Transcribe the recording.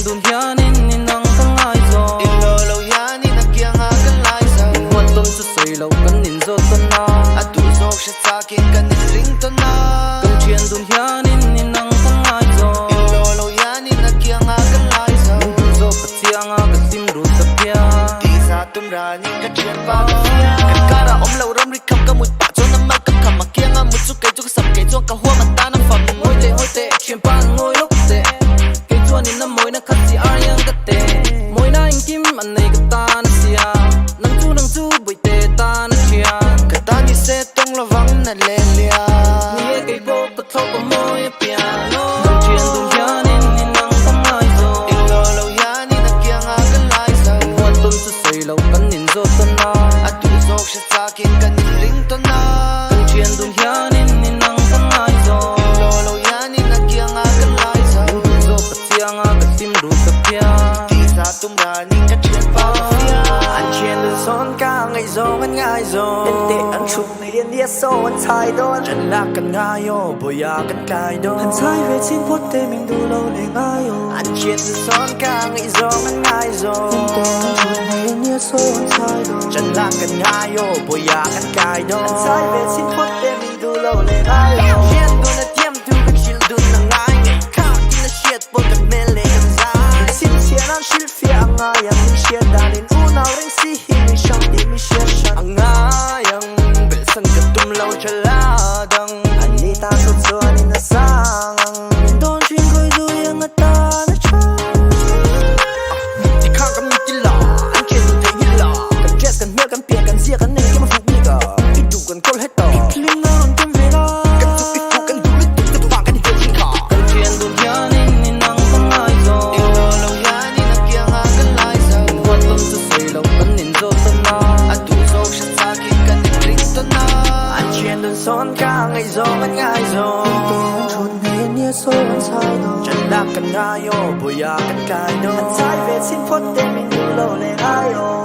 dun hianin ninang tangai zo ilo lo hianin nakianga kan lai zo wat ton su sei lo kan nin zo ton na atu zok sha takin kan nin ring ton na kan chian dun hianin ninang tangai zo ilo lo hianin nakianga kan lai zo zo patianga ka sim ru ta pia ti sa tum ra ni ka chian pa kan kara om lo rom ri kham ka mut pa cho nam mal ka kham ma kianga mut su kai chu ka sap kai chu ka hua ma ta nam fam hoi te chian pa ngoi lúc te cái chuan in na moi na khát si ar yang ka te moi na in kim an nei ka ta na sia nang chu bui te ta na chian ka ta ni se tong lo wang na le lia ni e kai bo ka thau ka moi piano kan chian dun hianin ninang tangai zo ilo lo hianin nakianga kan lai zo wat ton su sei lo kan nin zo ton na atu zok sha takin kan nin ring ton na kan chian dun hianin ninang tangai zo ilo lo hianin nakianga kan lai zo zo patianga ka sim ru ta pia ti sa tum ra ni ka chian pa anh chiên đơn son ca ngày gió ngân ngài gió đến tệ ăn chụp ngày điên điên sâu anh thay đón chân lạc cần ngài yo bồi à cần cài đón anh thay về xin phút tê mình đủ lâu để ngài yo anh chiên đơn son ca ngày gió ngân ngài gió đến tệ ăn chụp ngày điên điên sâu anh thay đón chân lạc cần ngài yo bồi à cần cài đón anh thay về xin phút tê mình đủ lâu để ngài yo chiên đơn là tiêm tu cái chiên đơn là ngài ngày khác in là shit bột cần mê lệ cần dài xin chiên ăn shit phía ngài anh chiên đã đến nào ring si hi shang di mi shan ang ayang belsan ka tumlaw chala dang anita so so ani na sang don chin koi du yang ata na cha ti khang kam ti la an chen te hi la kan jet kan mel kan pia kan zia kan nei ke ma fu mi ga i du kan kol het ta kling na on kan ve la kan tu pi fu kan du lit tu fa kan hi chin kha kan chian dun hianin ninang tangai zo ilo lo hianin nakianga kan lai zo wat ton su sei lo kan nin zo ton na atu zok sha takin kan nin ring ton na anh chiên đơn son ca ngày gió ngân ngài gió anh chôn ngày nia số anh sai đó chân lạc cần ngài yo bồi à cần cài đó anh sai về xin phút để mình đủ lâu lên ai yo